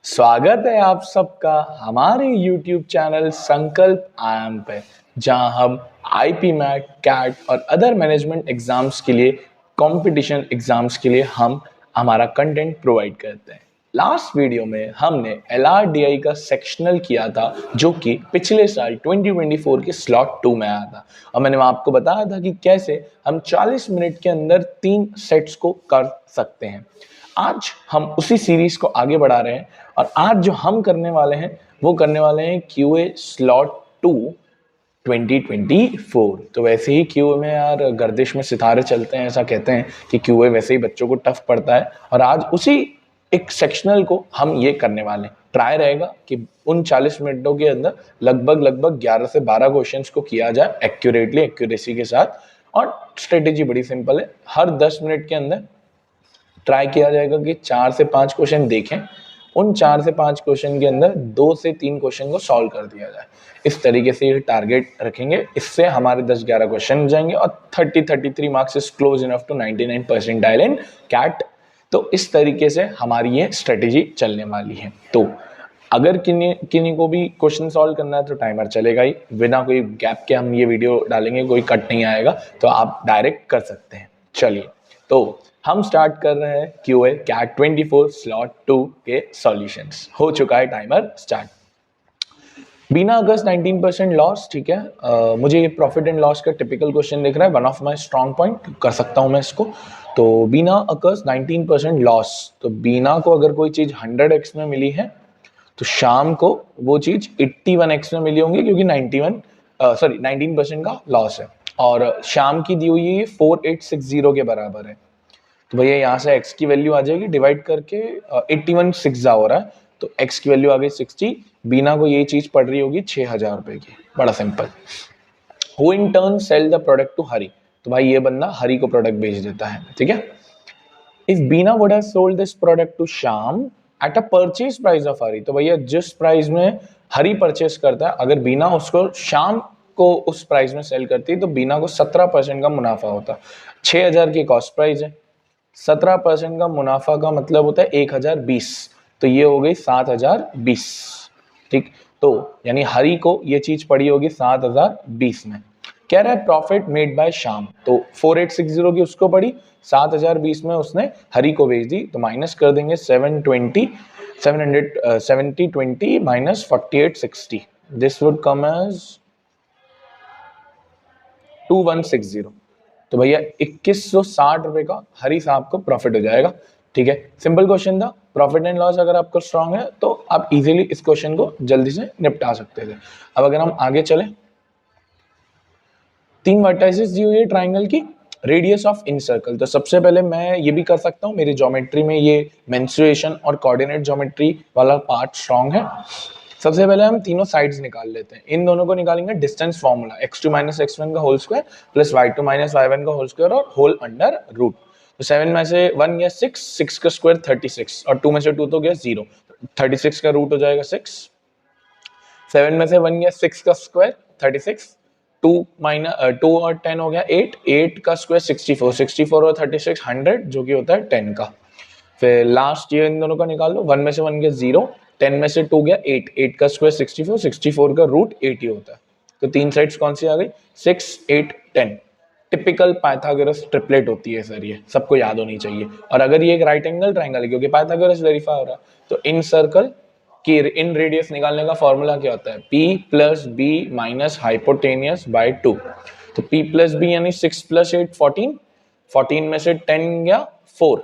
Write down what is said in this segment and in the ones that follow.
स्वागत है आप सबका हमारे YouTube चैनल संकल्प आयाम पे, जहां हम आईपी मैट, कैट और अदर मैनेजमेंट एग्जाम्स के लिए, कंपटीशन एग्जाम्स के लिए हम हमारा कंटेंट प्रोवाइड करते हैं। लास्ट वीडियो में हमने LRDI का सेक्शनल किया था, जो कि पिछले साल 2024 के स्लॉट 2 में आया था, और मैंने आपको बताया था कि कैसे हम 40 मिनट के अंदर 3 सेट्स को कर सकते हैं। आज हम उसी सीरीज को आगे बढ़ा रहे हैं और आज जो हम करने वाले हैं वो करने वाले हैं QA स्लॉट 2 2024। तो वैसे ही QA में यार गर्दिश में सितारे चलते हैं, ऐसा कहते हैं कि QA वैसे ही बच्चों को टफ पड़ता है, और आज उसी एक सेक्शनल को हम ये करने वाले हैं। ट्राई रहेगा कि उन 40 मिनटों के अंदर लगभग 11 से 12 क्वेश्चंस को किया जाए एक्यूरेसी के साथ। और स्ट्रेटेजी बड़ी सिंपल है, हर 10 मिनट के अंदर ट्राई किया जाएगा कि 4 से 5 क्वेश्चन देखें, उन 4 से 5 क्वेश्चन के अंदर 2 से 3 क्वेश्चन को सॉल्व कर दिया जाए। इस तरीके से ये टारगेट रखेंगे, इससे हमारे 10-11 क्वेश्चन हो जाएंगे और 33 marks is close enough to 99 percentile in CAT. तो इस तरीके से हमारी ये स्ट्रेटेजी चलने वाली है। तो अगर किन्हीं को भी क्वेश्चन सॉल्व करना है तो टाइमर चलेगा ही, बिना कोई गैप के हम ये वीडियो डालेंगे, कोई कट नहीं आएगा, तो आप डायरेक्ट कर सकते हैं। चलिए, तो हम स्टार्ट कर रहे हैं QA कैट 24 स्लॉट 2 के सॉल्यूशंस। हो चुका है टाइमर स्टार्ट। बीना अगस्त 19% लॉस, ठीक है। मुझे ये प्रॉफिट एंड लॉस का टिपिकल क्वेश्चन दिख रहा है, one of my strong point, कर सकता हूं मैं इसको। तो बीना अगस्त 19% लॉस, तो बीना को अगर कोई चीज 100x में मिली है तो शाम को वो चीज 81x में मिली होंगी, क्योंकि 19% का लॉस है, और शाम की दी हुई है 4860 के बराबर है। तो भैया यहाँ से x की वैल्यू आ जाएगी, डिवाइड करके 8160 हो रहा है, तो x की वैल्यू आ गई 60। बीना को ये चीज पड़ रही होगी 6000 रुपए की। बड़ा simple. Who in turn sell the product to Hari, तो भाई ये बंदा हरी को प्रोडक्ट बेच देता है, ठीक है। If Bina would have sold this product to Shyam at a purchase price of Hari, तो भैया जिस प्राइस में हरी परचेस करता है, अगर बीना उसको शाम को उस प्राइस में सेल करती है तो बीना को 17% का मुनाफा होता है। 6000 की कॉस्ट प्राइस है, 17% का मुनाफा का मतलब होता है 1020, तो ये हो गई 7020, ठीक। तो यानी हरी को ये चीज पड़ी होगी 7020 में। कह रहा है प्रॉफिट मेड बाय शाम, तो 4860 की उसको पड़ी, 7020 में उसने हरी को भेज दी, तो माइनस कर देंगे 720 minus 4860, this would come as 2160। तो भैया 2160 रुपए का हरी साहब को प्रॉफिट हो जाएगा, ठीक है। सिंपल क्वेश्चन था। प्रॉफिट एंड लॉस अगर आपको स्ट्रांग है तो आप इजीली इस क्वेश्चन को जल्दी से निपटा सकते थे। अब अगर हम आगे चले, 3 वर्टाइसेस दी हुई है ट्राइंगल की, रेडियस ऑफ इन सर्कल। तो सबसे पहले मैं ये भी कर सकता हूँ, मेरी ज्योमेट्री में ये मेंस्ट्रुएशन और कोऑर्डिनेट ज्योमेट्री वाला पार्ट स्ट्रांग है। सबसे पहले हम तीनों साइड्स निकाल लेते हैं। इन दोनों को निकालेंगे distance formula, x2 minus x1 का whole square plus y2 minus y1 का होल स्क्वायर और होल अंडर रूट। तो 7 में से 1 गया 6 का स्क्वायर 36, और 2 में से 2 तो गया 0, 36 का रूट हो जाएगा 6। 7 में से 1 गया 6 का स्क्वायर 36, 2 और 10 हो गया 8, 8 का स्क्वायर 64 और 36 100, जो कि होता है 10 का। फिर लास्ट ईयर इन दोनों का निकाल लो, 1 में से 1 गया 0, 10 में से 2 गया 8, 8 का स्क्वायर 64 का रूट 80 होता है। तो 3 साइड्स कौन सी आ गई, 6, 8, 10। टिपिकल पाइथागोरस ट्रिपलेट होती है सर, ये सबको याद होनी चाहिए। और अगर ये एक राइट एंगल ट्राइंगल है, क्योंकि पाइथागोरस वेरीफाई हो रहा है, तो इन सर्कल की इन रेडियस निकालने का फॉर्मूला क्या होता है, p plus B minus hypotenuse by 2। तो p प्लस बी यानी 6 प्लस 8 14, 14 में से 10 गया 4,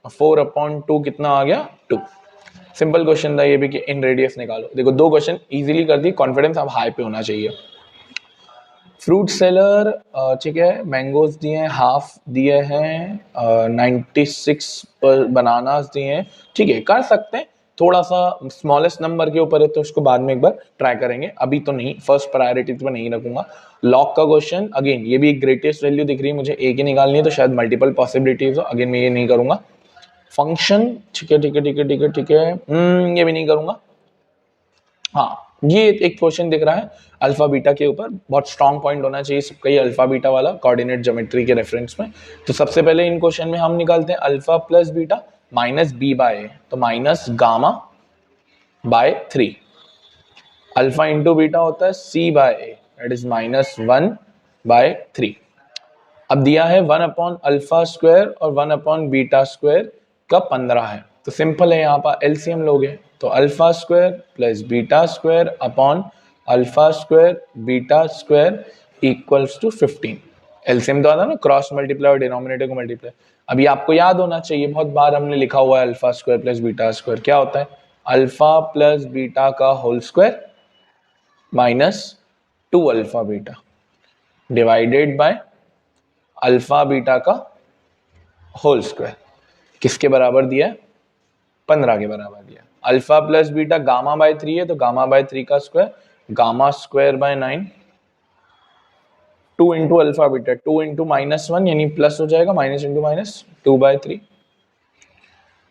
4 अपॉन 2 कितना आ गया 2। सिंपल क्वेश्चन था ये भी कि इन रेडियस निकालो। देखो 2 क्वेश्चन इजीली कर दी, कॉन्फिडेंस अब हाई पे होना चाहिए। फ्रूट सेलर, ठीक है, मैंगोज दिए हैं, हाफ दिए हैं, 96 बनानास दिए हैं, ठीक है, कर सकते हैं। थोड़ा सा स्मॉलेस्ट नंबर के ऊपर है तो उसको बाद में एक बार ट्राई करेंगे, अभी तो नहीं, फर्स्ट प्रायोरिटी पे नहीं रखूंगा। लॉग का क्वेश्चन अगेन, ये भी एक ग्रेटेस्ट वैल्यू दिख रही है मुझे, एक ही निकालनी है, तो शायद मल्टीपल पॉसिबिलिटीज हो, अगेन मैं ये नहीं करूंगा। फंक्शन, ठीक है, ये भी नहीं करूंगा। हाँ, ये एक क्वेश्चन दिख रहा है अल्फा बीटा के ऊपर, बहुत स्ट्रॉन्ग पॉइंट होना चाहिए सबका ये अल्फा बीटा वाला कोऑर्डिनेट ज्योमेट्री के रेफरेंस में। तो सबसे पहले इन क्वेश्चन में हम निकालते हैं alpha plus beta minus B by A, तो minus gamma by 3। Alpha into beta होता है C by A, that is -1/3। अब दिया है 1 अपॉन अल्फा स्क्वायर और 1 अपॉन बीटा स्क्वायर का 15 है, तो सिंपल है, यहाँ पर एलसीएम लोगे तो alpha square plus beta square upon alpha square beta square equals to 15। LCM तो आता ना, क्रॉस मल्टीप्लाई और डिनोमिनेटर को मल्टीप्लाई। अभी आपको याद होना चाहिए, बहुत बार हमने लिखा हुआ है alpha square plus beta square, क्या होता है अल्फा प्लस बीटा का whole square minus 2 alpha beta divided by alpha beta का होल स्क्वायर। किसके बराबर दिया है? 15 के बराबर दिया। Alpha plus beta gamma by 3 है, तो गामा बाय 3 का square, gamma square by 9। 2 into alpha beta, 2 into -1 यानी प्लस हो जाएगा, माइनस इंटू माइनस 2/3,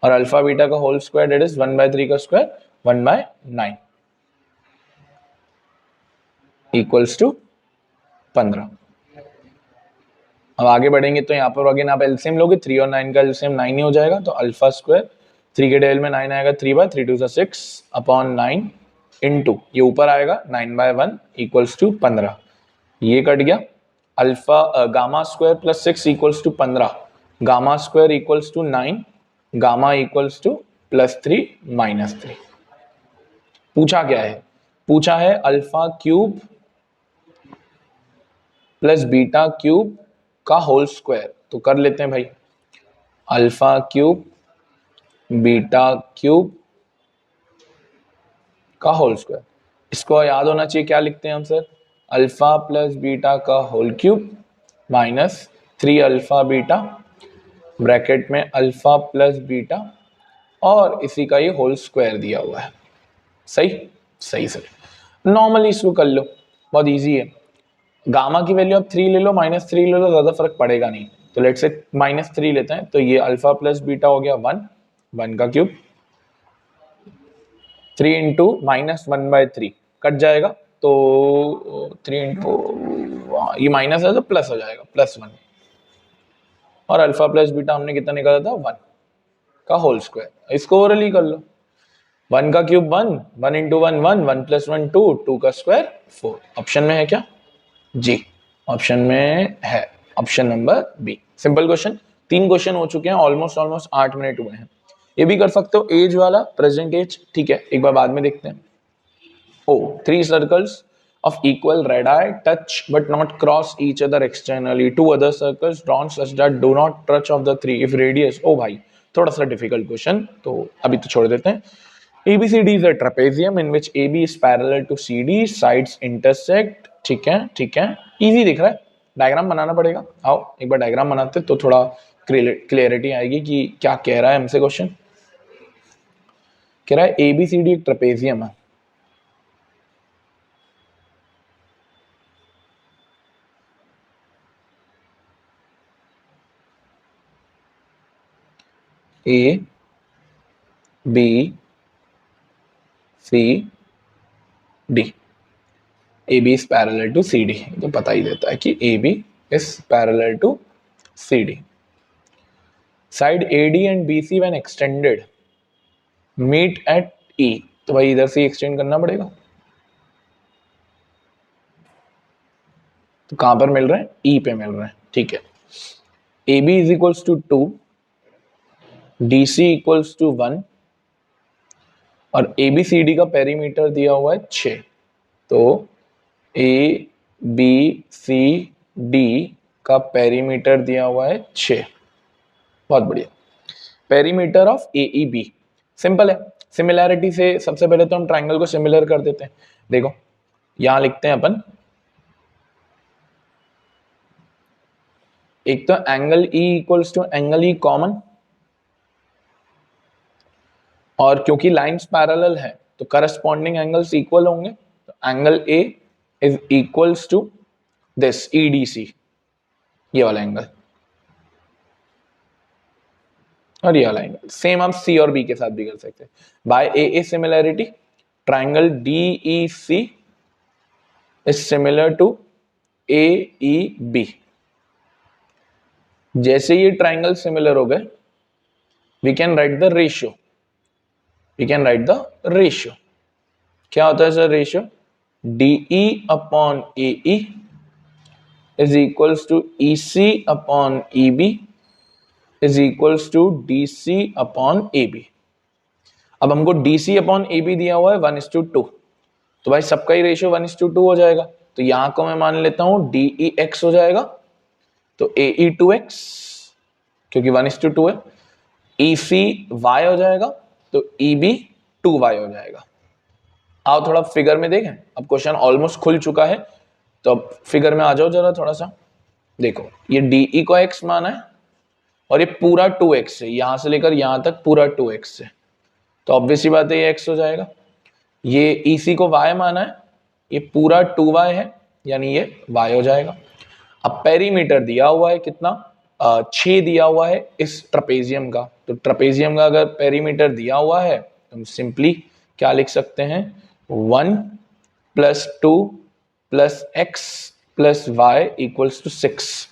और अल्फा बीटा का होल स्क्वायर दैट इज 1/3 का स्क्वायर 1/9 इक्वल्स टू 15। अब आगे बढ़ेंगे तो यहाँ पर अगेन आप एलसीएम लोगे, 3 और 9 का एलसीएम 9 ही हो जाएगा, तो अल्फा स्क्वायर 3 के टेबल में 9 आएगा, 3/3 2 6 अपॉन 9 इंटू ये ऊपर आएगा 9/1 इक्वल्स टू 15। ये कट गया। Alpha gamma square plus 6 equals to 15, gamma square equals to 9, gamma equals to +3 -3। पूछा क्या है? पूछा है alpha cube plus beta cube का होल स्क्वायर, तो कर लेते हैं भाई, अल्फा क्यूब बीटा क्यूब का होल स्क्वायर। इसको याद होना चाहिए, क्या लिखते हैं हम सर, अल्फा प्लस बीटा का whole cube minus 3 alpha beta bracket में अल्फा प्लस बीटा और इसी का ये होल स्क्वायर दिया हुआ है। सही सही सर। नॉर्मली इसको कर लो, बहुत इजी है। गामा की वैल्यू आप 3 ले लो, -3 ले लो, ज्यादा फर्क पड़ेगा नहीं, तो लेट्स से -3 लेते हैं, तो ये अल्फा प्लस बीटा हो गया 1 का क्यूब, 3 इंटू -1/3 कट जाएगा, तो 3 इंटू ये माइनस है तो प्लस हो जाएगा +1, और अल्फा प्लस बीटा हमने कितना निकाला था 1 का होल स्क्वायर। इसको ओरली कर लो, 1 का क्यूब 1, 1 इंटू 1 1, 1 + 1 2, 2 का स्क्वायर 4। ऑप्शन में है क्या? जी ऑप्शन में है, option number B. Simple question, 3 question हो चुके हैं, ऑलमोस्ट 8 मिनट हुए हैं। ये भी कर सकते हो एज वाला, प्रेजेंट एज, ठीक है, एक बार बाद में देखते हैं। ओ 3 circles of equal radii touch but not cross each other externally, 2 other circles drawn such that do not touch of the 3 if radius। ओ भाई थोड़ा सा डिफिकल्ट क्वेश्चन, तो अभी तो छोड़ देते हैं। ABCD is a trapezium in which AB is parallel to CD, sides intersect। ठीक है ठीक है, इजी दिख रहा है, डायग्राम बनाना पड़ेगा। आओ एक बार डायग्राम बनाते तो थोड़ा क्लियरिटी आएगी कि क्या कह रहा है हमसे क्वेश्चन। कह रहा है ABCD एक ट्रेपेजियम है, A B C D, AB is parallel to CD, तो पता ही देता है कि AB is parallel to CD। Side AD and BC when extended meet at E, तो भाई इधर से एक्सटेंड करना पड़ेगा, तो कहां पर मिल रहे हैं? E पे मिल रहे हैं, ठीक है। AB is equals to 2, DC equals to 1 और ABCD का पेरीमीटर दिया हुआ है 6, तो ABCD का पेरीमीटर दिया हुआ है 6। बहुत बढ़िया। पेरीमीटर ऑफ AEB सिंपल है, सिमिलैरिटी से सबसे पहले तो हम ट्राइंगल को सिमिलर कर देते हैं। देखो यहां लिखते हैं अपन, एक तो angle E equals to angle E common, और क्योंकि लाइंस पैरेलल है तो करस्पॉन्डिंग एंगल्स इक्वल होंगे, तो angle A is equals to this EDC, ये वाला एंगल, और ये वाला एंगल। सेम आप C और B के साथ भी कर सकते हैं। By AA similarity triangle DEC is similar to AEB। जैसे ये ट्राइंगल सिमिलर हो गए, we can write the ratio, क्या होता है sir ratio? DE upon AE is equals to EC upon EB is equals to DC upon AB। अब हमको DC upon AB दिया हुआ है 1:2, तो भाई सबका ही रेशियो 1:2 हो जाएगा। तो यहां को मैं मान लेता हूं DEX हो जाएगा, तो AE 2x क्योंकि 1:2 है। EC y हो जाएगा, तो EB 2y हो जाएगा। आओ थोड़ा फिगर में देखें, अब क्वेश्चन ऑलमोस्ट खुल चुका है, तो अब फिगर में आ जाओ जरा थोड़ा सा। देखो ये DE को x माना है और ये पूरा 2x है, यहां से लेकर यहां तक पूरा 2x है, तो ऑब्वियसली बात है ये x हो जाएगा। ये EC को y माना है, ये पूरा 2y है, यानी ये y हो जाएगा। अब पेरीमीटर दिया हुआ है कितना? 6 दिया हुआ है इस ट्रपेजियम का, तो ट्रपेजियम का अगर पेरीमीटर दिया हुआ है तो हम सिंपली क्या लिख सकते हैं? 1 + 2 + x + y = 6,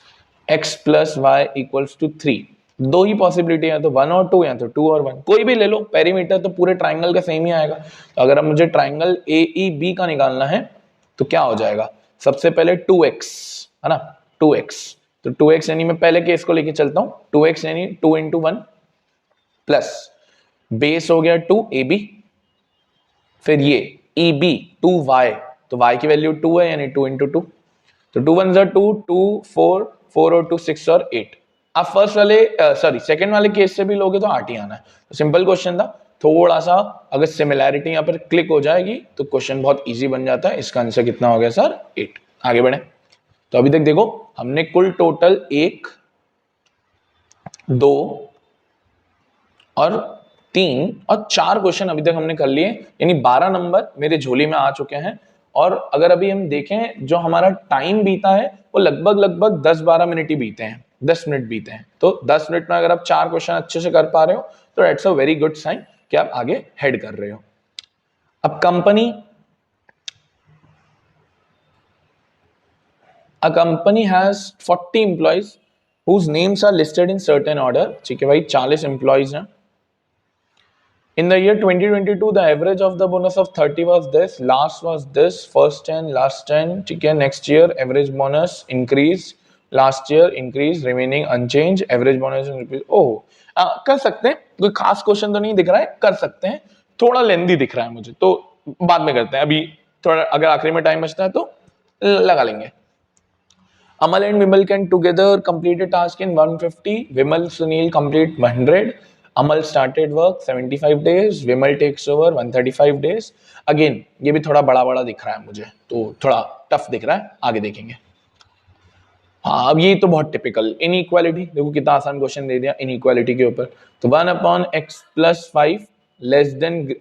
x + y = 3। दो ही पॉसिबिलिटी है, तो 1 और 2 या तो 2 और 1, कोई भी ले लो। पेरीमीटर तो पूरे ट्राइंगल का सेम ही आएगा। तो अगर अब मुझे ट्राइंगल AEB का निकालना है तो क्या हो जाएगा? सबसे पहले 2x है ना, 2x, तो 2x यानी मैं पहले केस को लेके चलता हूं, 2x यानी 2 × 1 प्लस बेस हो गया 2 AB, फिर ये EB 2y, तो y की वैल्यू 2 है यानी 2 × 2, तो 2 1 = 2, 2 4 4 और 2 6 और 8। आप फर्स्ट वाले सेकंड वाले केस से भी लोगे तो 8 ही आना है। तो सिंपल क्वेश्चन था, थोड़ा सा अगर सिमिलैरिटी यहाँ पर क्लिक हो जाएगी तो क्वेश्चन बहुत इजी बन जाता है। इसका आंसर कितना हो गया सर? 8। आगे बढ़े, तो अभी तक देखो हमने कुल टोटल 1 2 और 3 और 4 क्वेश्चन अभी तक हमने कर लिए, यानी 12 नंबर मेरे झोली में आ चुके हैं। और अगर अभी हम देखें जो हमारा टाइम बीता है वो लगभग 10-12 मिनट ही बीते हैं, 10 मिनट बीते हैं। तो 10 मिनट में अगर आप 4 क्वेश्चन अच्छे से कर पा रहे हो तो it's a very good sign कि आप आगे हेड कर रहे हो। अब A company has 40 employees whose names are listed in certain order। ठीक है भाई, 40 employees हैं। In the year 2022, the average of the bonus of 30 was this, last was this, first 10, last 10, ठीक है। Next year average bonus increase, last year increase, remaining unchanged, average bonus increase। ओह कर सकते हैं, कोई खास क्वेश्चन तो नहीं दिख रहा है, कर सकते हैं, थोड़ा लेंदी दिख रहा है मुझे, तो बाद में करते हैं। अभी थोड़ा अगर आखिरी में टाइम बचता है तो लगा लेंगे। Amal and Vimal can together complete a task in 150. Vimal Sunil complete 100. Amal started work 75 days. Vimal takes over 135 days. Again ये भी थोड़ा बड़ा दिख रहा है मुझे, तो थोड़ा टफ दिख रहा है, आगे देखेंगे। हाँ अब ये तो बहुत टिपिकल इनइक्वालिटी, देखो कितना आसान क्वेश्चन दे दिया इनइक्वालिटी के ऊपर। तो 1/x + 5 less than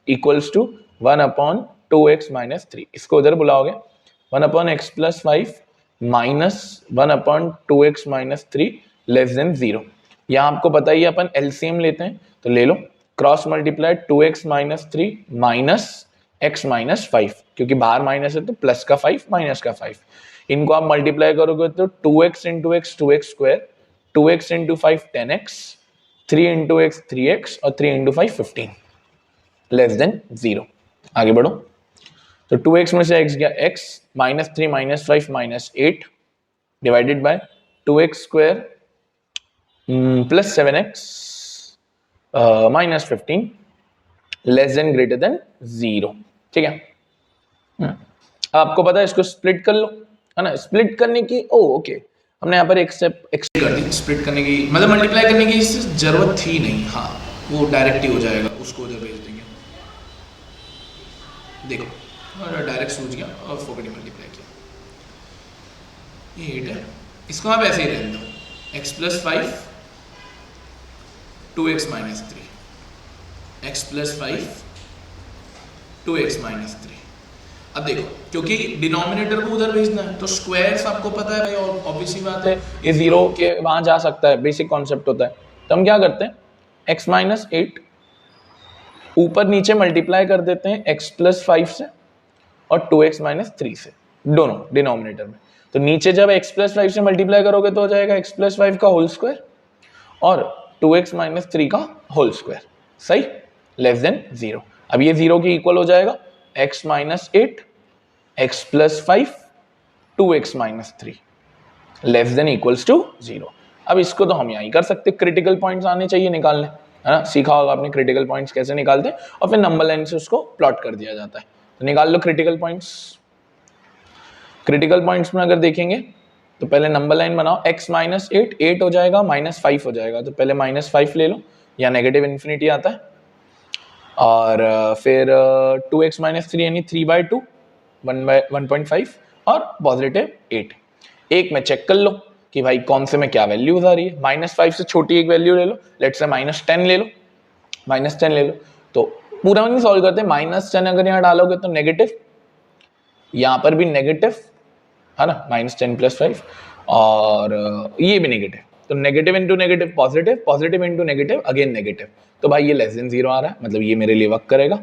equals to 1/2x - 3, इसको उधर बुलाओगे 1/x + 5 - 1/2x - 3 लेस देन 0। यहाँ आपको पता ही अपन एलसीएम लेते हैं, तो ले लो cross multiply 2x - 3 minus x - 5, क्योंकि बाहर माइनस है तो प्लस का 5 माइनस का 5, इनको आप मल्टीप्लाई करोगे तो 2x × x 2x², 2x × 5 10x, 3 × x 3x और 3 × 5 15 लेस देन 0। आगे बढ़ो, तो 2x में से x गया x, -3 - 5 - 8 divided by 2x² + 7x -15 less than greater than 0। ठीक है, आपको पता है इसको स्प्लिट कर लो, है ना। स्प्लिट करने की ओके, हमने यहाँ पर एक स्टेप एक्सप्लिट कर दी, स्प्लिट करने की मतलब मल्टीप्लाई करने की जरूरत थी नहीं। हाँ वो डायरेक्ट ही हो जाएगा, उसको उधर भेज देंगे। देखो और डायरेक्ट सूझ गया और फोकट मल्टीप्लाई किया, ये 8 है, इसको आप ऐसे ही रहने दो, x + 5 2x - 3, x + 5 2x - 3। अब देखो क्योंकि डिनोमिनेटर को उधर भेजना है तो स्क्वायर्स आपको पता है भाई, और ऑब्वियसली बात है ये 0 के वहां जा सकता है, बेसिक कॉन्सेप्ट होता है। तो हम क्या करते हैं, x - 8 ऊपर नीचे मल्टीप्लाई कर देते हैं x + 5 से और 2x - 3 से, दोनों डिनोमिनेटर में। तो नीचे जब x + 5 से मल्टीप्लाई करोगे तो हो जाएगा x + 5 का होल स्क्वायर और 2x - 3 का होल स्क्वायर, सही, लेस देन 0। अब ये 0 के इक्वल हो जाएगा, x minus 8, x plus 5, 2x minus 3 less than equals to 0। अब इसको तो हम यहीं कर सकते, क्रिटिकल पॉइंट्स आने चाहिए निकालने, है ना, सीखा होगा आपने क्रिटिकल पॉइंट्स कैसे निकालते हैं, और फिर नंबर लाइन से उसको प्लॉट कर दिया जाता है। तो निकाल लो क्रिटिकल पॉइंट्स। क्रिटिकल पॉइंट्स में अगर देखेंगे तो पहले नंबर लाइन बनाओ, x माइनस 8, 8 हो जाएगा, माइनस 5 हो जाएगा, तो पहले माइनस 5 ले लो, या नेगेटिव इन्फिनिटी आता है, और फिर 2x माइनस 3 यानी 3/2, 1/1.5, और पॉजिटिव 8। एक में चेक कर लो कि भाई कौन से में क्या वैल्यूज आ रही है, -5 से छोटी एक वैल्यू ले लो, लेट्स से -10 ले लो, -10 ले लो। तो पूरा नहीं सॉल्व करते, -10 अगर यहाँ डालोगे तो नेगेटिव, यहाँ पर भी नेगेटिव, है ना, -10 + 5, और ये भी नेगेटिव, तो negative into negative positive, positive into negative again negative. तो भाई ये लेस देन 0 आ रहा है, मतलब ये मेरे लिए वर्क करेगा।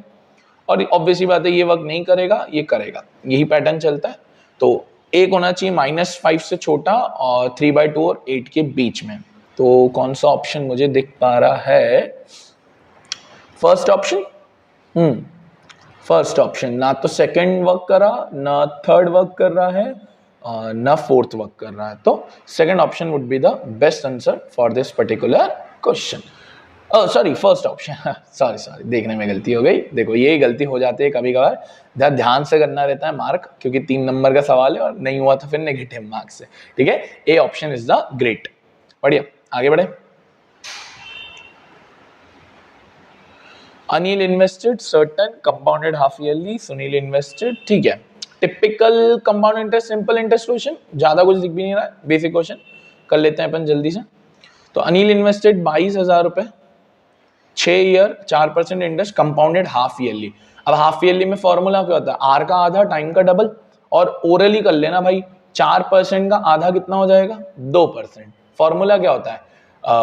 और ऑब्वियसली बात है ये वर्क नहीं करेगा, ये करेगा, यही पैटर्न चलता है। तो एक होना चाहिए -5 से छोटा और 3/2 और 8 के बीच में। तो कौन सा ऑप्शन मुझे दिख पा रहा है? First option. फर्स्ट ऑप्शन, ना तो सेकंड वर्क कर रहा, ना थर्ड वर्क कर रहा है, ना फोर्थ वर्क कर रहा है। तो second option would be the best answer for this particular question. Sorry, first option, sorry, देखने में गलती हो गई। देखो यही गलती हो जाती है कभी कभार, ध्यान से करना रहता है मार्क, क्योंकि 3 नंबर का सवाल है और नहीं हुआ तो फिर नेगेटिव मार्क्स है। ठीक है, A option is the great. बढ़िया, आगे बढ़े। Anil invested certain compounded half yearly, Sunil invested, ठीक है। Typical compound interest, simple interest question, ज्यादा कुछ दिख भी नहीं रहा है, बेसिक क्वेश्चन कर लेते हैं अपन जल्दी से। तो अनिल इन्वेस्टेड 22,000 रुपए, 6 year, 4% interest, compounded half yearly. अब हाफ ईयरली में फॉर्मूला क्या होता है? आर का आधा, टाइम का डबल, और ओरली कर लेना भाई, 4% का आधा कितना हो जाएगा? 2%। फॉर्मूला क्या होता है?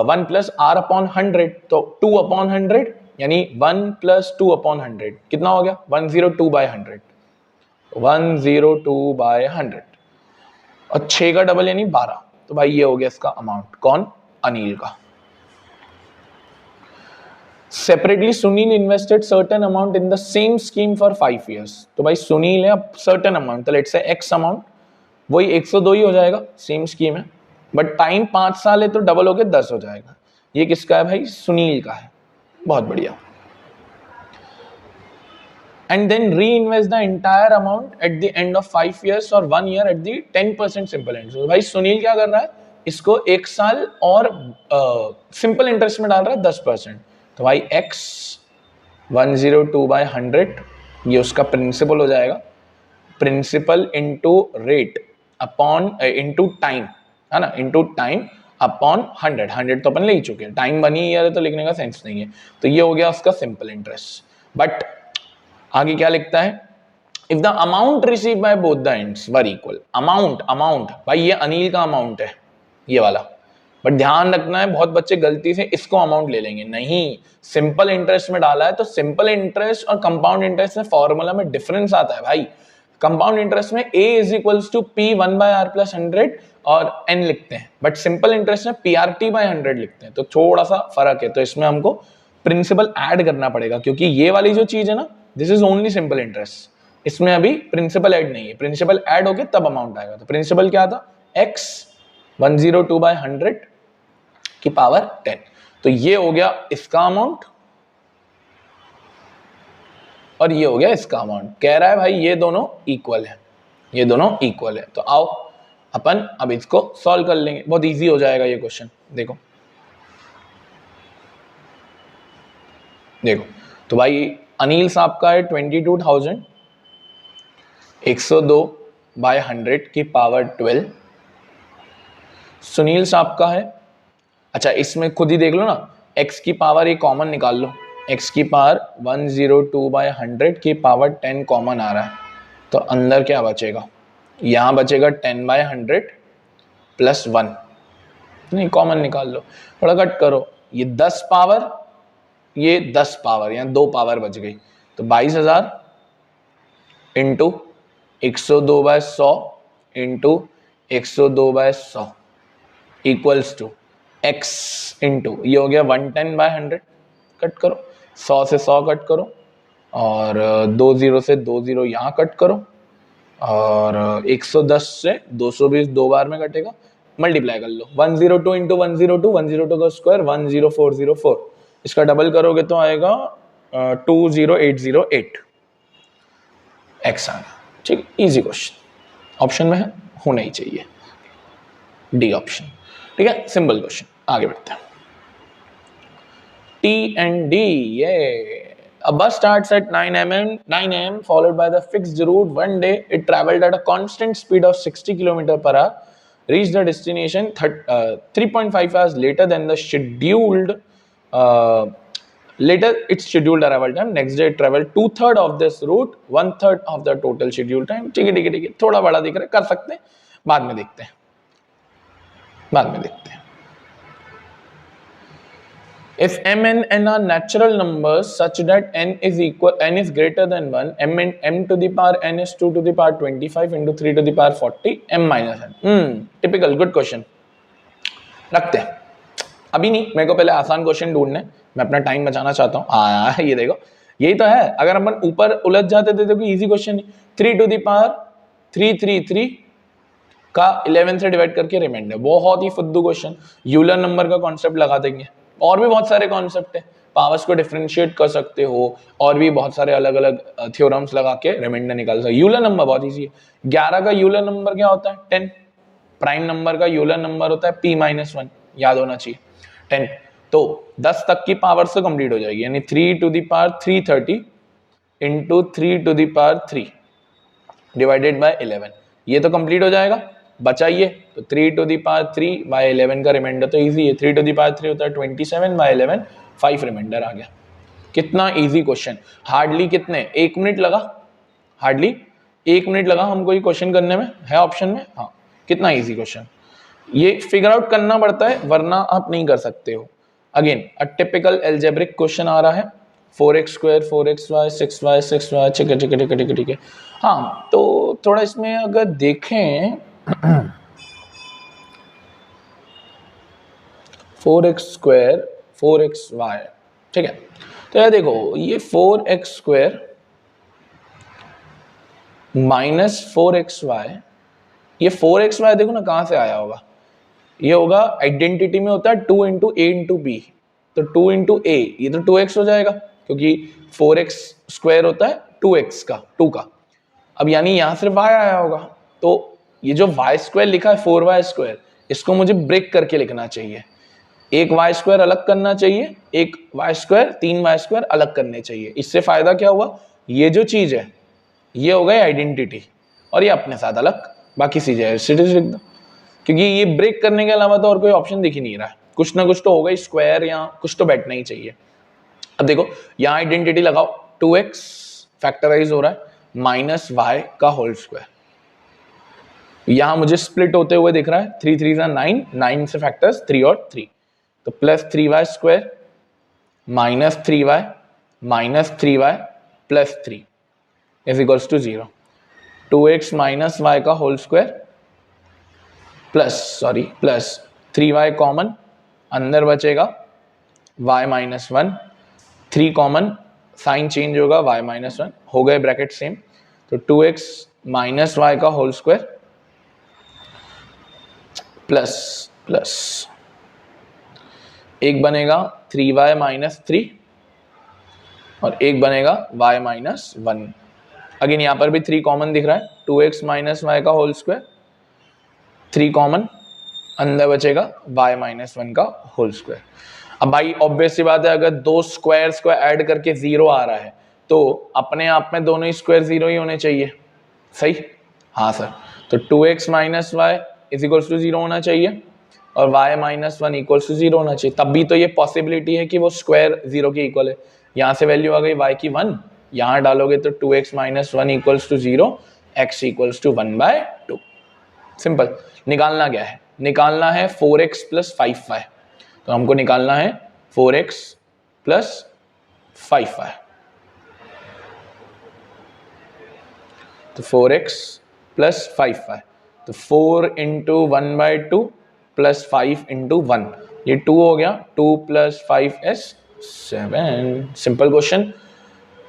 1 + r/100, तो 2/100 यानी 1 + 2/100 कितना हो गया? 102/100, 102/100, और 6 का डबल यानी 12। तो भाई ये हो गया इसका अमाउंट, कौन? अनिल का। Separately Sunil invested certain amount in the same scheme for 5 years। तो भाई सुनील है, अब सर्टेन अमाउंट, तो लेट्स से एक्स अमाउंट, वही 102 ही हो जाएगा, सेम स्कीम है, बट टाइम 5 साल है तो डबल होके 10 हो जाएगा। ये किसका है भाई? सुनील का है। बहुत बढ़िया। एंड देन री invest the entire amount at the end of 5 years और 1 year at the 10% simple interest. तो भाई सुनील क्या कर रहा है? इसको 1 साल और सिंपल इंटरेस्ट में डाल रहा है 10%। तो भाई x 102/100 ये उसका प्रिंसिपल हो जाएगा, principal into rate upon into time, है ना, इंटू टाइम अपॉन 100 तो अपन ले ही चुके हैं, टाइम बनी है तो लिखने का सेंस नहीं है। तो ये हो गया उसका सिंपल इंटरेस्ट। बट आगे क्या लिखता है? If the amount receive by both the ends were equal. Amount भाई ये अनिल का अमाउंट है, ये वाला, बट ध्यान रखना है बहुत बच्चे गलती से इसको अमाउंट ले लेंगे, नहीं, सिंपल इंटरेस्ट में डाला है तो सिंपल इंटरेस्ट और कंपाउंड इंटरेस्ट में फॉर्मूला में डिफरेंस आता है भाई। कंपाउंड इंटरेस्ट में a = p 1/r + 100 और n लिखते हैं, बट सिंपल इंटरेस्ट में PRT/100 लिखते हैं, तो थोड़ा सा फर्क है। तो इसमें हमको प्रिंसिपल ऐड करना पड़ेगा, क्योंकि ये वाली जो चीज है ना, this is only simple interest, इसमें अभी प्रिंसिपल ऐड नहीं है, प्रिंसिपल ऐड होके तब अमाउंट आएगा। तो प्रिंसिपल क्या था? x 102/100 की पावर 10। तो ये हो गया इसका अमाउंट और ये हो गया इसका अमाउंट। कह रहा है भाई ये दोनों इक्वल है, ये दोनों इक्वल है। तो आओ अपन अब इसको सॉल्व कर लेंगे, बहुत इजी हो जाएगा ये क्वेश्चन। देखो तो भाई अनिल साहब का है 22,000, 102/100 की पावर 12। सुनील साहब का है, अच्छा इसमें खुद ही देख लो ना, x की पावर एक कॉमन निकाल लो, x की पावर 102/100 की पावर 10 कॉमन आ रहा है, तो अंदर क्या बचेगा? यहाँ बचेगा 10/100 + 1, नहीं कॉमन निकाल लो, थोड़ा कट करो, ये 10 पावर, ये 10 पावर, यहाँ 2 पावर बच गई, तो 22,000 into 102/100 into 102/100 equals to x into ये हो गया 110/100, कट करो, 100 से 100 कट करो, और 20 से 20 यहाँ कट करो, और 110 से 220 दो बार में कटेगा, मल्टीप्लाई कर लो। 102 इंटू 102, 102 का स्क्वायर 10404, इसका डबल करोगे तो आएगा 20808 एक्स आना। ठीक, इजी क्वेश्चन, ऑप्शन में है, होना ही चाहिए डी ऑप्शन। ठीक है, सिंपल क्वेश्चन, आगे बढ़ते हैं। T and D, yeah. A bus starts at 9 a.m. followed by the fixed route. One day, it traveled at a constant speed of 60 km per hour, reached the destination 3.5 hours later than the scheduled. Later, its scheduled arrival time. Next day, it traveled 2/3 of this route, 1/3 of the total scheduled time. ठीक है, ठीक है, ठीक है, थोड़ा बड़ा दिख रहा है, कर सकते हैं, बाद में देखते हैं, बाद में देखते हैं। If m and n are natural numbers such that n is greater than 1, m to the power n is 2 to the power 25 into 3 to the power 40, m minus n. Typical, good question. रखते हैं, अभी नहीं, मेरे को पहले आसान question ढूंढने, मैं अपना टाइम बचाना चाहता हूँ। ये देखो, यही तो है, अगर अपन ऊपर उलझ जाते थे तो easy question. 3 to the power 333 का 11 से डिवाइड करके रिमाइंडर, बहुत ही फुद्दू क्वेश्चन। यूलर नंबर का कॉन्सेप्ट लगा देंगे, और भी बहुत सारे कॉन्सेप्ट है, पावर्स को डिफरेंशिएट कर सकते हो, और भी बहुत सारे अलग अलग थ्योरम्स लगा के रिमाइंडर निकाल सकते हो। यूलर नंबर बहुत इजी है। 11 का यूलर नंबर क्या होता है? 10। प्राइम नंबर का यूलर नंबर होता है p-1, याद होना चाहिए 10। तो 10 तक की पावर से कंप्लीट हो जाएगी, यानी 3 to the power 330 into 3 to the power 3 divided by 11, ये तो कंप्लीट हो जाएगा। बचाइए तो 3 to the power 3 बाय 11 का रिमाइंडर तो इजी है, 3 to the power 3 होता है 27 बाय 11, 5 रिमाइंडर आ गया। कितना इजी क्वेश्चन, हार्डली कितने 1 मिनट लगा, हार्डली 1 मिनट लगा हमको ये क्वेश्चन करने में, है ऑप्शन में। हाँ, कितना इजी क्वेश्चन, ये फिगर आउट करना पड़ता है, वरना आप नहीं कर सकते हो। Again a typical algebraic question आ रहा है, 4x² 4xy 6y 6y, ठीक है ठीक है ठीक है ठीक है ठीक है। हाँ, तो थोड़ा इसमें अगर देखें 4x² 4xy, ठीक है, तो यार देखो ये 4x² माइनस 4xy, ये 4xy देखो ना कहां से आया होगा, ये होगा आइडेंटिटी में होता है 2 इंटू ए इंटू बी, तो 2 इंटू ए, ये तो 2x हो जाएगा, क्योंकि 4x² होता है 2x का, 2 का। अब यानी यहां सिर्फ y आया होगा, तो ये जो y² लिखा है 4y², इसको मुझे ब्रेक करके लिखना चाहिए, एक y² अलग करना चाहिए, एक y², 3y² अलग करने चाहिए। इससे फायदा क्या हुआ, ये जो चीज है ये हो गई आइडेंटिटी, और ये अपने साथ अलग, बाकी चीजें लिख दो, क्योंकि ये ब्रेक करने के अलावा तो और कोई ऑप्शन दिख ही नहीं रहा है, कुछ ना कुछ तो होगा, स्क्वायर या कुछ तो बैठना ही चाहिए। अब देखो यहाँ आइडेंटिटी लगाओ, 2x फैक्टराइज हो रहा है माइनस y का होल स्क्वायर, यहां मुझे स्प्लिट होते हुए दिख रहा है, 3 3 9, 9 से फैक्टर्स 3 और 3, तो plus 3y² minus 3y minus 3y plus 3 is equals to 0। 2x minus y का whole square plus 3y common, अंदर बचेगा y minus 1, 3 common, sign change होगा, y माइनस 1 हो गए ब्रैकेट सेम, तो 2x माइनस y का होल स्क्वायर प्लस एक बनेगा 3y माइनस 3 और एक बनेगा y माइनस 1। अगेन यहाँ पर भी 3 कॉमन दिख रहा है, 2x माइनस y का होल स्क्वायर, 3 कॉमन, अंदर बचेगा y माइनस 1 का होल स्क्वायर। अब भाई ऑब्वियस सी बात है, अगर दो स्क्वायर्स को ऐड करके 0 आ रहा है तो अपने आप में दोनों ही स्क्वायर 0 ही होने चाहिए, सही? हाँ सर, तो 2x minus Y is equals to 0 होना चाहिए और y माइनस 1 इक्वल्स टू 0 होना चाहिए, तब भी तो ये पॉसिबिलिटी है कि वो स्क्वायर 0 के इक्वल है। यहाँ से वैल्यू आ गई y की 1, यहाँ डालोगे तो 2x minus 1 equals to 0, x equals to 1/2। Simple. निकालना क्या है? निकालना है 4x प्लस 5y, तो हमको निकालना है 4x प्लस 5y, तो 4x प्लस 5y, तो 4 इंटू 1/2 प्लस 5 इंटू 1, ये 2 हो गया, 2 plus 5 is 7। Simple question,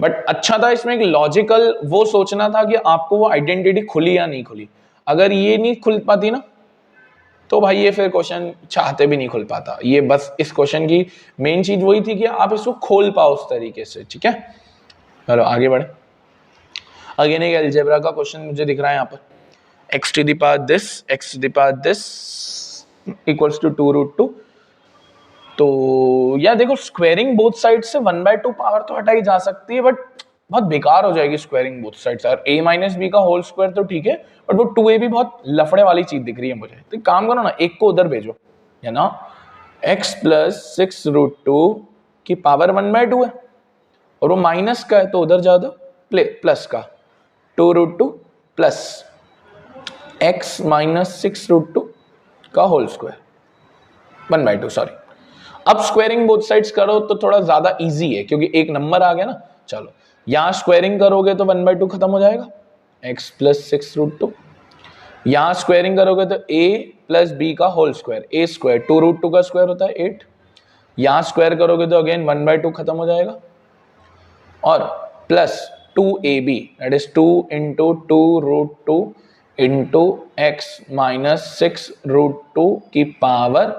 but अच्छा था इसमें एक लॉजिकल वो सोचना था कि आपको वो आइडेंटिटी खुली या नहीं खुली। अगर ये नहीं खुल पाती ना तो भाई ये फिर क्वेश्चन चाहते भी नहीं खुल पाता। ये बस इस क्वेश्चन की मेन चीज वही थी कि आप इसको खोल पाओ उस तरीके से। ठीक है, चलो आगे बढ़े। अगेन एक अलजेब्रा का क्वेश्चन मुझे दिख रहा है यहाँ पर, x to the power this, x to the power this equals to 2√2। तो यार देखो स्क्वायरिंग बोथ साइड से 1/2 पावर तो हटाई जा सकती है, बट बहुत बेकार हो जाएगी स्क्वायरिंग बोथ साइड से। a माइनस बी का होल स्क्वायर तो ठीक है, बट वो 2a भी बहुत लफड़े वाली चीज दिख रही है मुझे। तो काम करो ना, एक को उधर भेजो, है ना, x प्लस 6√2 की पावर 1/2 है, और वो माइनस का है तो उधर जा दो प्लस का 2√2 प्लस x माइनस 6√2 का होल स्क्वायर 1/2। सॉरी, अब स्क्वायरिंग बोथ साइड्स करो तो थोड़ा ज्यादा इजी है क्योंकि एक नंबर आ गया ना। चलो यहां स्क्वायरिंग करोगे तो 1/2 खत्म हो जाएगा, x प्लस 6√2। यहां स्क्वायरिंग करोगे तो a प्लस b का होल स्क्वायर, a स्क्वायर 2√2 का स्क्वायर होता है 8। यहां स्क्वायर करोगे तो अगेन 1/2 खत्म हो जाएगा, और plus 2ab that is 2 into 2√2 into x minus 6√2 की पावर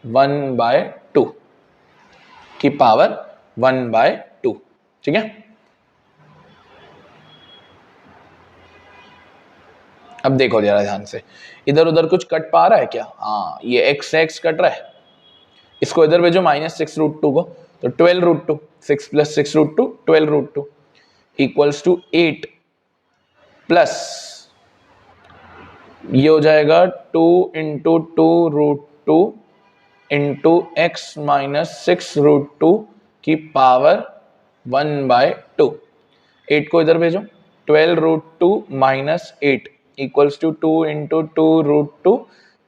1/2 की पावर 1/2। ठीक है, अब देखो जरा ध्यान से, इधर उधर कुछ कट पा रहा है क्या? हाँ, ये एक्स एक्स कट रहा है, इसको इधर भेजो माइनस 6√2 को, तो 12√2, 6 प्लस 6√2 12√2 इक्वल्स टू 8 प्लस ये हो जाएगा 2 इंटू 2√2 इंटू एक्स माइनस 6√2 की पावर 1/2। 8 को इधर भेजो, 12√2 minus 8 equals to 2 into 2√2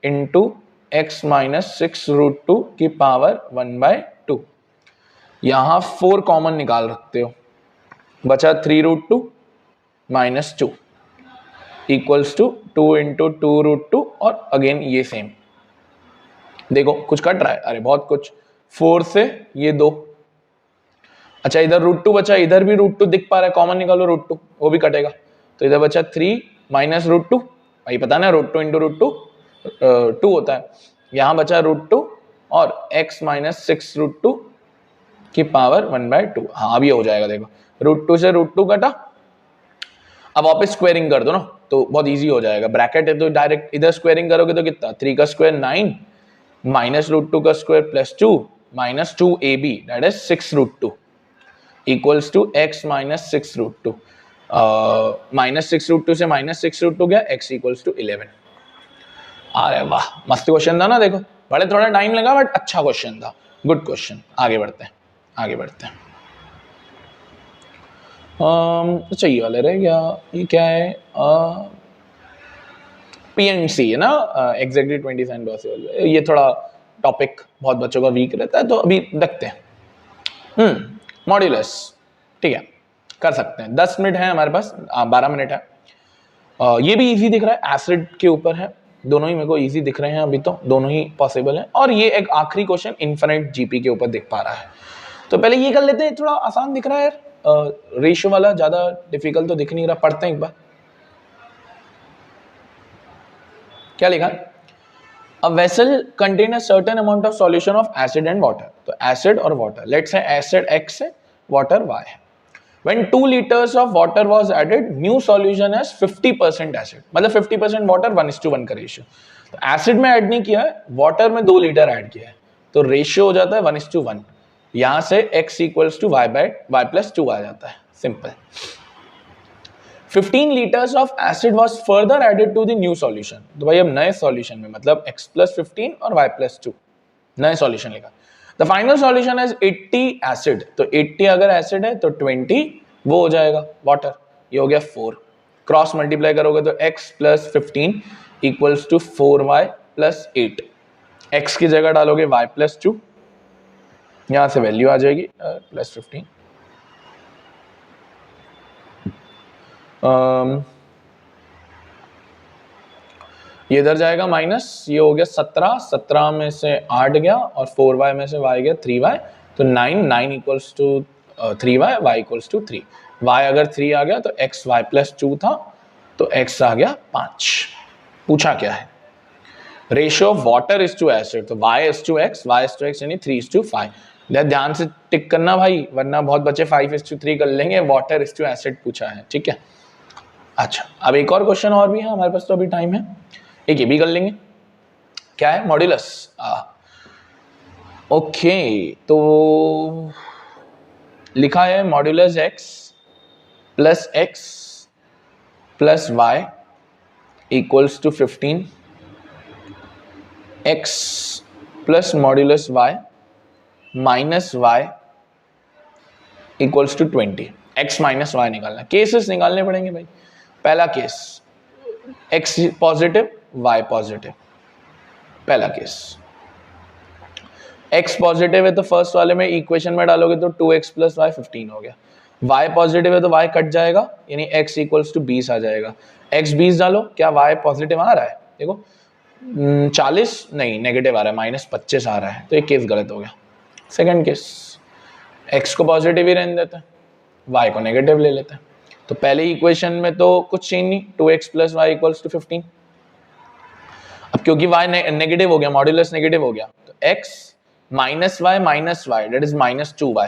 into x minus 6√2 की पावर 1/2। यहां 4 कॉमन निकाल रखते हो, बचा 3√2 माइनस 2 इक्वल्स टू 2 इंटू 2√2, और अगेन ये सेम। देखो कुछ कट रहा है, अरे बहुत कुछ, 4 से ये 2, अच्छा इधर √2 बचा, इधर भी √2 दिख पा रहा है, कॉमन निकालो √2, वो भी कटेगा, तो इधर बचा 3 माइनस √2, भाई पता ना √2 इंटू √2 2 होता है, यहां बचा √2 और x माइनस 6√2 की पावर 1/2। हाँ अब ये हो जाएगा, देखो √2 से √2 कटा, अब वापस स्क्वायरिंग कर दो ना तो बहुत इजी हो जाएगा। ब्रैकेट है तो डायरेक्ट इधर स्क्वायरिंग करोगे तो कितना, 3 का स्क्वायर 9 माइनस √2 का square plus 2 minus 2ab that is 6√2 equals to x minus 6√2। Minus 6√2 से माइनस 6√2 गया, x इक्वल्स टू 11। अरे वाह, मस्त क्वेश्चन था ना। देखो बड़े थोड़ा टाइम लगा बट अच्छा क्वेश्चन था, गुड क्वेश्चन। आगे बढ़ते हैं, आगे बढ़ते हैं। अच्छा ये वाले रह गया, ये क्या है, PNC है ना, एग्जैक्टली 27 पॉसिबल। ये थोड़ा टॉपिक बहुत बच्चों का वीक रहता है, तो अभी देखते हैं। मॉड्यूलस, ठीक है कर सकते हैं, 10 मिनट है हमारे पास, 12 मिनट है। ये भी इजी दिख रहा है, एसिड के ऊपर है, दोनों ही मेरे को इजी दिख रहे हैं अभी तो, दोनों ही पॉसिबल है। और ये एक आखिरी क्वेश्चन इन्फिनिट जीपी के ऊपर दिख पा रहा है, तो पहले ये कर लेते हैं, थोड़ा आसान दिख रहा है यार, रेशियो वाला ज्यादा डिफिकल्ट तो दिख नहीं रहा। पढ़ते हैं एक बार, क्या लिखा है, A vessel contain a certain amount of solution of acid and water। तो acid और water, let's say acid X है, water Y है। When 2 liters of water was added, new solution has 50% acid, मतलब 50% water 1:1 का ratio. तो acid में add नहीं किया है, वाटर में 2 लीटर ऐड किया है, तो रेशियो हो जाता है 1:1। यहां से x equals to y plus 2 आ जाता है, simple. 15 liters of acid was further added to the new solution। तो भाई अब नए सॉल्यूशन में, मतलब x plus 15 और y plus 2, नए सॉल्यूशन लिखा। The final solution is 80 acid, तो 80 अगर एसिड है तो 20 वो हो जाएगा वाटर, ये हो गया 4। क्रॉस मल्टीप्लाई करोगे तो x plus 15 equals to 4y plus 8। x की जगह डालोगे y plus 2, यहां से वैल्यू आ जाएगी प्लस 15। ये इधर जाएगा माइनस, ये हो गया 17, 17 में से 8 गया और 4y में से y गया 3y, तो 9 equals to 3y, y equals to 3। y अगर 3 आ गया तो x y प्लस 2 था, तो x आ गया 5। पूछा क्या है? Ratio of water is to acid, तो y इज टू x यानी 3 इज टू 5। ध्यान से टिक करना भाई, वरना बहुत बच्चे 5 इज टू 3 कर लेंगे। वाटर इज टू एसिड पूछा है, ठीक है। अच्छा, अब एक और क्वेश्चन और भी है हमारे पास, तो अभी टाइम है, एक ये भी कर लेंगे। क्या है? मॉड्यूलस। ओके, तो लिखा है modulus x plus y equals to 15, x plus modulus y minus y equals to 20। x minus y निकालना, केसेस निकालने पड़ेंगे भाई। पहला case x positive y positive, पहला केस x पॉजिटिव है तो फर्स्ट वाले में इक्वेशन में डालोगे तो 2x प्लस वाई 15 हो गया। y पॉजिटिव है तो y कट जाएगा, यानी x इक्वल्स टू 20 आ जाएगा। x 20 डालो, क्या y पॉजिटिव आ रहा है? देखो 40 नहीं, नेगेटिव आ रहा है, माइनस 25 आ रहा है, तो ये केस गलत हो गया। सेकंड केस, x को पॉजिटिव ही रहने देते हैं, y को नेगेटिव ले लेते हैं। तो पहले इक्वेशन में तो कुछ चेंज नहीं, 2x plus Y equals to 15। अब क्योंकि y नेगेटिव हो गया, मॉड्यूलस नेगेटिव हो गया, तो x minus Y that is minus 2y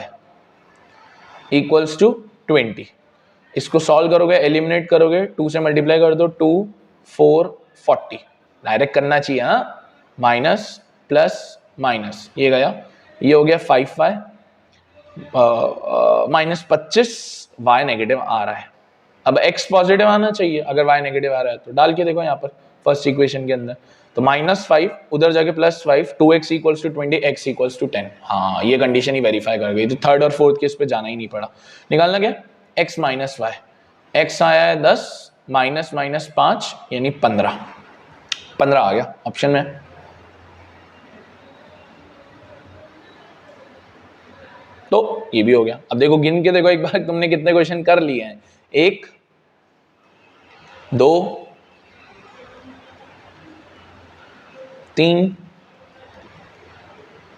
equals to 20। इसको सॉल्व करोगे, एलिमिनेट करोगे, 2 से मल्टीप्लाई कर दो, 2 4 40, डायरेक्ट करना चाहिए। हाँ, माइनस प्लस माइनस, ये गया, ये हो गया 5y माइनस 25, y नेगेटिव आ रहा है। अब x पॉजिटिव आना चाहिए, अगर y नेगेटिव आ रहा है तो डाल के देखो यहाँ पर फर्स्ट इक्वेशन के अंदर, तो -5 उधर जाके +5, 2x equals to 20, x equals to 10। हाँ, ये कंडीशन ही वेरीफाई कर गई, तो थर्ड और फोर्थ केस पे जाना ही नहीं पड़ा। निकालना क्या? x माइनस वाई, x आया है 10 माइनस 5 यानी 15 आ गया ऑप्शन में। तो ये भी हो गया। अब देखो गिन के देखो एक बार, तुमने कितने क्वेश्चन कर लिए हैं? 1 2 3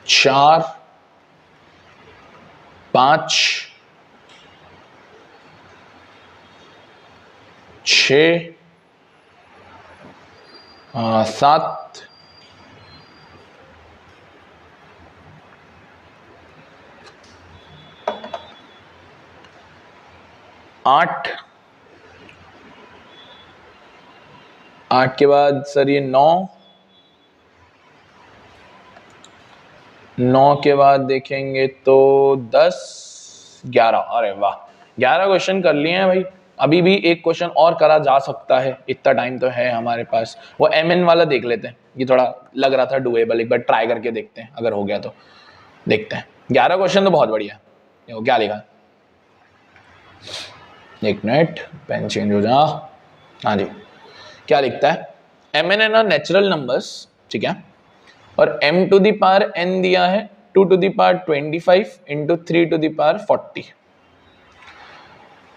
4 5 6 7 8 8 के बाद सर ये 9 के बाद देखेंगे तो 10 11। अरे वाह, 11 क्वेश्चन कर लिए हैं भाई। अभी भी एक क्वेश्चन और करा जा सकता है, इतना टाइम तो है हमारे पास। वो MN वाला देख लेते हैं, ये थोड़ा लग रहा था डुएबल, एक बार ट्राई करके देखते हैं, अगर हो गया तो देखते हैं। 11 क्वेश्चन तो बहुत बढ़िया। देखो क्या लिखा, एक मिनट पेन चेंज हो जा। हाँ जी, क्या लिखता है? MN है ना नेचुरल नंबर्स, ठीक है, और m to the power n दिया है 2 to the power 25 into 3 to the power 40,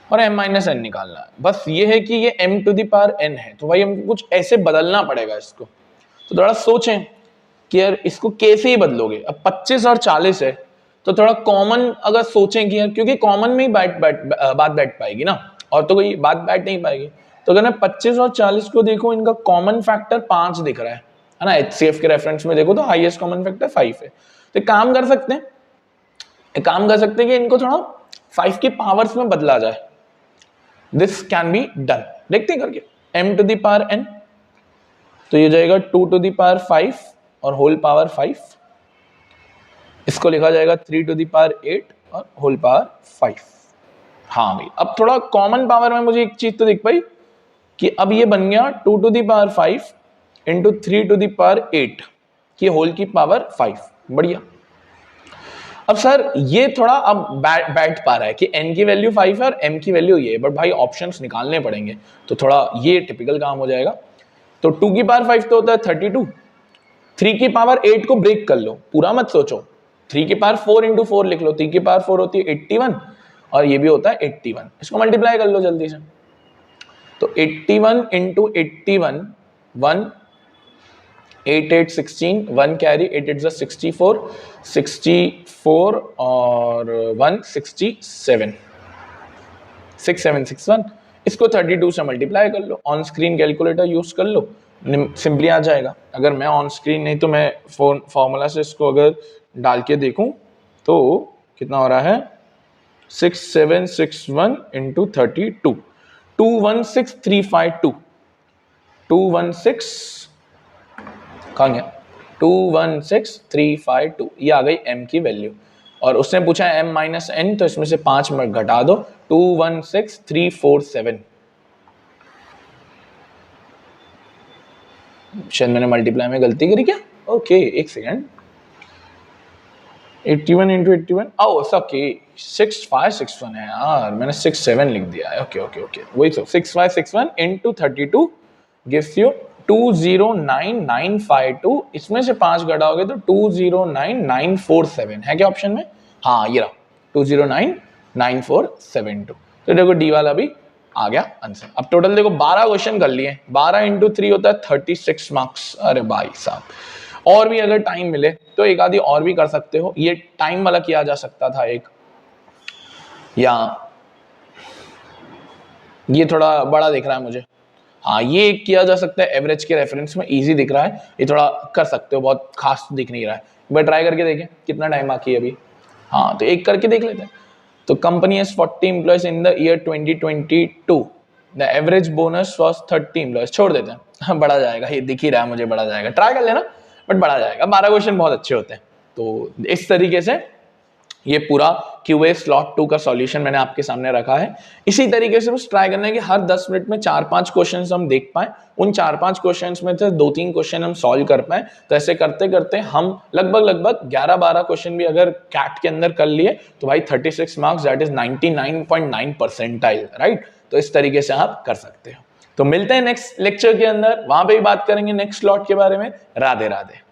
और m माइनस n निकालना है। बस ये है कि ये m to the power n है, तो भाई हमको कुछ ऐसे बदलना पड़ेगा इसको। तो थोड़ा सोचें कि यार इसको कैसे ही बदलोगे। अब 25 और 40 है, तो थोड़ा कॉमन अगर सोचें कि यार, क्योंकि कॉमन में ही बात बैठ पाएगी ना, और तो कोई बात बैठ नहीं पाएगी। तो अगर मैं 25 और 40 को देखो, इनका कॉमन फैक्टर 5 दिख रहा है ना। HCF के रेफरेंस में देखो तो हाईएस्ट कॉमन फैक्टर 5 है। तो एक काम कर सकते हैं, कि इनको थोड़ा 5 की पावर्स में बदला जाए। दिस कैन बी डन, देखते हैं करके। m to the power n, तो ये जाएगा 2 टू दी पावर 5 और होल पावर 5। इसको लिखा जाएगा 3 टू दी पावर 8 और होल पावर 5। हाँ भाई, अब थोड़ा कॉमन पावर में मुझे एक चीज तो दिख पाई कि अब ये बन गया 2 to the power 5 into 3 to the power 8 की होल की पावर 5। बढ़िया। अब सर ये थोड़ा अब बैठ पा रहा है कि n की वैल्यू 5 है और m की वैल्यू ये है, बट भाई ऑप्शंस निकालने पड़ेंगे, तो थोड़ा ये टिपिकल काम हो जाएगा। तो 2 की पावर 5 तो होता है 32, 3 की पावर 8 को ब्रेक कर लो, पूरा मत सोचो। 3 की पावर 4 इंटू 4 लिख लो, 3 की पावर 4 होती है 81 और ये भी होता है 81। इसको मल्टीप्लाई कर लो जल्दी से। तो 81 इंटू 81 1 8 8 16, 1 कैरी, 8 8 64, 64 और 1 67, 6761। इसको 32 से मल्टीप्लाई कर लो, ऑन स्क्रीन कैलकुलेटर यूज कर लो, सिंपली आ जाएगा। अगर मैं ऑन स्क्रीन नहीं तो मैं फॉर्मूला से इसको अगर डाल के देखूं तो कितना हो रहा है, 6761 इंटू 32, 216352, 216 कहाँ गया, 216352, ये आ गई m की वैल्यू। और उसने पूछा m माइनस n, तो इसमें से 5 घटा दो, 216347। शायद मैंने मल्टीप्लाई में गलती करी क्या, ओके एक सेकेंड, 81 इंटू 81, ओ सबकी 6561 है यार, मैंने 67 लिख दिया है, ओके ओके ओके, वही तो 6561 इंटू 32 गिव्स यू 209952, इसमें से 5 घटाओगे तो 209947 है क्या ऑप्शन में, हाँ ये रहा 209947। तो देखो डी वाला भी आ गया आंसर। अब टोटल देखो 12 क्वेश्चन कर लिए, 12 इंटू 3 होता है 36 मार्क्स। अरे भाई साहब, और भी अगर टाइम मिले तो एक आधी और भी कर सकते हो, ये टाइम वाला किया जा सकता था एक, या ये थोड़ा बड़ा दिख रहा है मुझे, हाँ ये किया जा सकता है, एवरेज के रेफरेंस में इजी दिख रहा है, ये थोड़ा कर सकते हो, बहुत खास दिख नहीं रहा है, बट ट्राई करके देखें कितना टाइम बाकी है अभी। हाँ तो एक करके देख लेते हैं। तो company has 40 employees in the year 2022, the average bonus was 30 employees, छोड़ देते हैं, बढ़ा जाएगा, ये दिख ही रहा है मुझे, बढ़ा जाएगा, ट्राई कर लेना, बट बढ़ा जाएगा, 12 क्वेश्चन बहुत अच्छे होते हैं। तो इस तरीके से ये पूरा QA स्लॉट 2 का सॉल्यूशन मैंने आपके सामने रखा है। इसी तरीके से बस ट्राई करना है कि हर 10 मिनट में 4-5 क्वेश्चंस हम देख पाएं, उन 4-5 क्वेश्चंस में से 2-3 क्वेश्चन हम सॉल्व कर पाएं। तो ऐसे करते करते हम लगभग 11-12 क्वेश्चन भी अगर कैट के अंदर कर लिए तो भाई 36 marks, that is 99.9 percentile, right. तो इस तरीके से आप कर सकते हो। तो मिलते हैं नेक्स्ट लेक्चर के अंदर, वहां पे भी बात करेंगे नेक्स्ट स्लॉट के बारे में। राधे राधे।